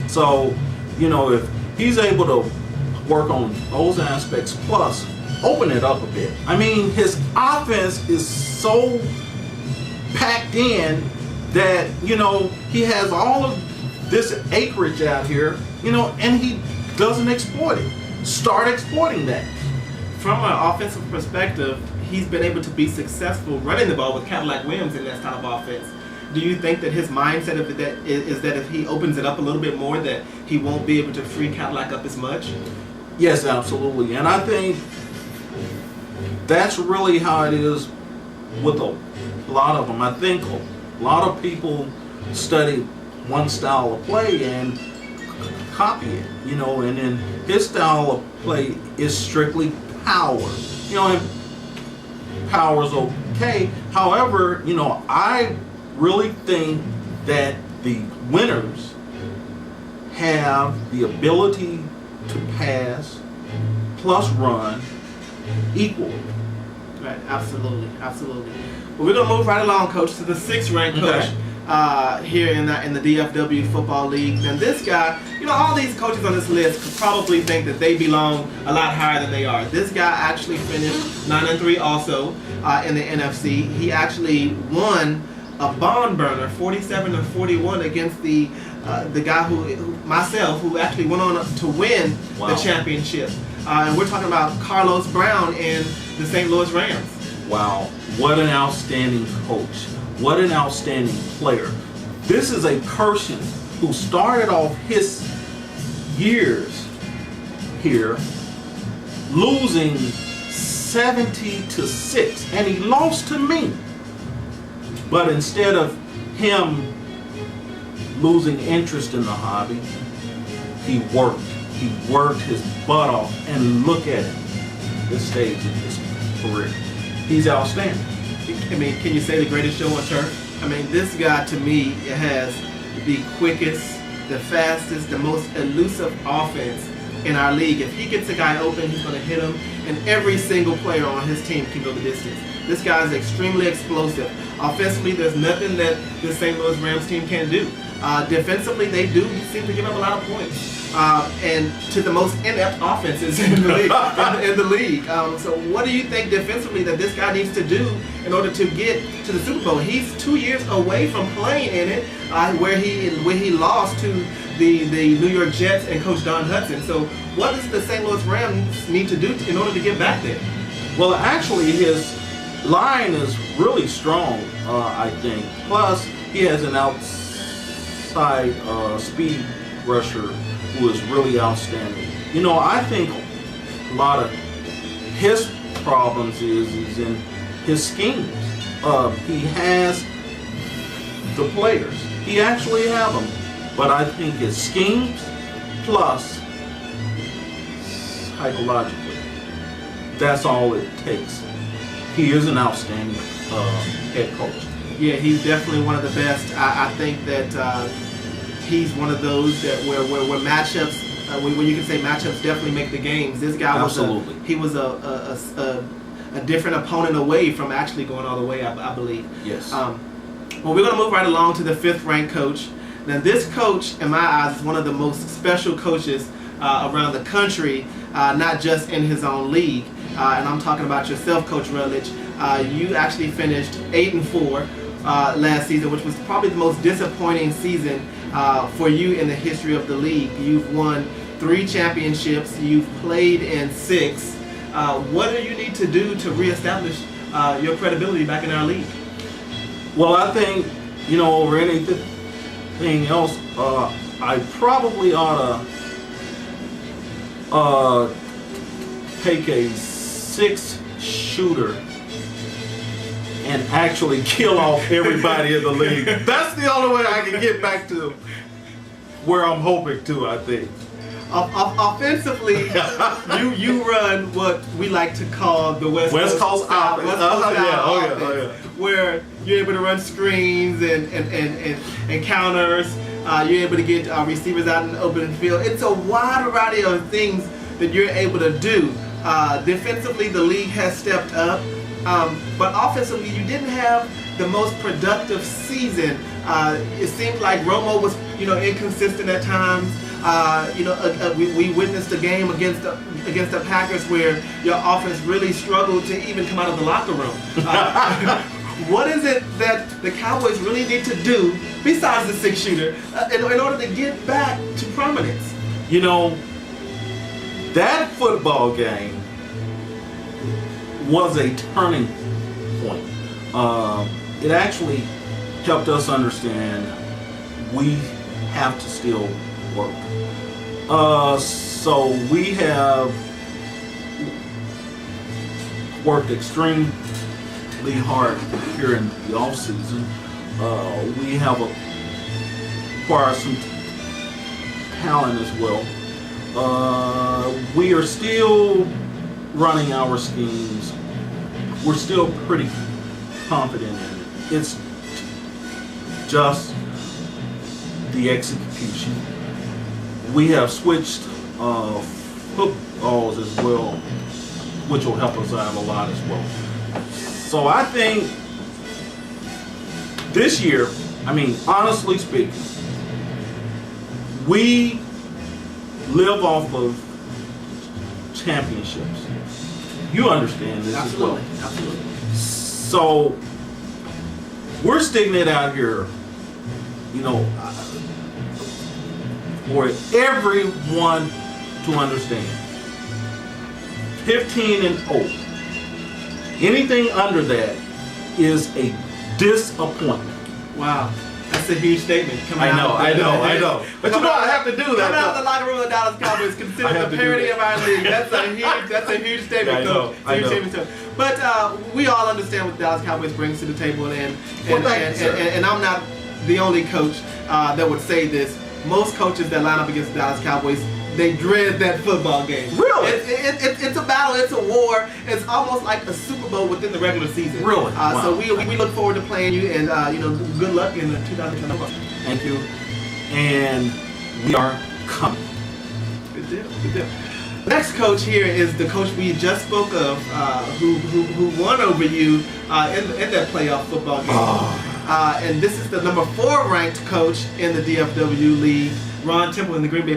So, if he's able to work on those aspects, plus open it up a bit. I mean, his offense is so packed in that, he has all of this acreage out here, and he doesn't exploit it. Start exploiting that. From an offensive perspective, he's been able to be successful running the ball with Cadillac Williams in that style of offense. Do you think that his mindset of that is that if he opens it up a little bit more, that he won't be able to free Cadillac up as much? Yes, absolutely. And I think that's really how it is with a lot of them. I think a lot of people study one style of play and copy it, and then his style of play is strictly power. And power's okay. However, I really think that the winners have the ability to pass plus run equally. Right, absolutely. Well, we're gonna move right along, Coach, to the 6th ranked coach here in the DFW Football League. And this guy, all these coaches on this list could probably think that they belong a lot higher than they are. This guy actually finished 9-3 also in the NFC. He actually won a barn burner, 47-41 against the guy who actually went on to win the championship. And we're talking about Carlos Brown and the St. Louis Rams. Wow, what an outstanding coach. What an outstanding player. This is a person who started off his years here losing 70-6, and he lost to me. But instead of him losing interest in the hobby, he worked. He worked his butt off, and look at him, this stage in his career. He's outstanding. I mean, can you say the greatest show on turf? I mean, this guy to me has the quickest, the fastest, the most elusive offense in our league. If he gets a guy open, he's going to hit him, and every single player on his team can go the distance. This guy is extremely explosive. Offensively, there's nothing that the St. Louis Rams team can do. Defensively, they do seem to give up a lot of points. And to the most inept offenses in the league. So what do you think defensively that this guy needs to do in order to get to the Super Bowl? He's 2 years away from playing in it, where he lost to the New York Jets and Coach Don Hudson. So what does the St. Louis Rams need to do in order to get back there? Well, actually, his line is really strong, I think. Plus, he has an outside speed rusher who is really outstanding. I think a lot of his problems is in his schemes. He has the players. He actually have them. But I think his schemes plus psychologically, that's all it takes. He is an outstanding head coach. Yeah, he's definitely one of the best. I think that he's one of those that where matchups, when you can say matchups definitely make the games. This guy was a different opponent away from actually going all the way, I believe. Yes. Well, we're going to move right along to the 5th ranked coach. Now, this coach, in my eyes, is one of the most special coaches around the country, not just in his own league. And I'm talking about yourself, Coach Rutledge. You actually finished 8-4 last season, which was probably the most disappointing season for you in the history of the league. You've won 3 championships. You've played in 6. What do you need to do to reestablish your credibility back in our league? Well, I think, over anything else, I probably ought to take a 6-shooter and actually kill off everybody in the league. That's the only way I can get back to where I'm hoping to, I think. Offensively, you run what we like to call the West Coast style, offense, where you're able to run screens and counters. You're able to get receivers out in the open field. It's a wide variety of things that you're able to do. Defensively, the league has stepped up, but offensively, you didn't have the most productive season. It seemed like Romo was inconsistent at times. We witnessed a game against the Packers where your offense really struggled to even come out of the locker room. What is it that the Cowboys really need to do besides the 6-shooter in order to get back to prominence? That football game was a turning point. It actually helped us understand we have to still work. So we have worked extremely hard here in the off season. We have acquired some talent as well. We are still running our schemes. We're still pretty confident in it. It's just the execution. We have switched footballs as well, which will help us out a lot as well. So I think this year, honestly speaking, we live off of championships. You understand this as well. Absolutely. So we're sticking it out here, for everyone to understand. 15-0. Anything under that is a disappointment. Wow. That's a huge statement. I know. But I have to do that. Coming out of the locker room of the Dallas Cowboys, considered the parity of our league. That's a huge statement, Coach. I know. But we all understand what the Dallas Cowboys brings to the table, and I'm not the only coach that would say this. Most coaches that line up against the Dallas Cowboys, they dread that football game. Really? It's a battle. It's a war. It's almost like a Super Bowl within the regular season. Really? Wow. So we look forward to playing you, and good luck in 2021. Thank you. And we are coming. Good deal. Next coach here is the coach we just spoke of, who won over you in that playoff football game. And this is the number 4 ranked coach in the DFW league, Ron Temple in the Green Bay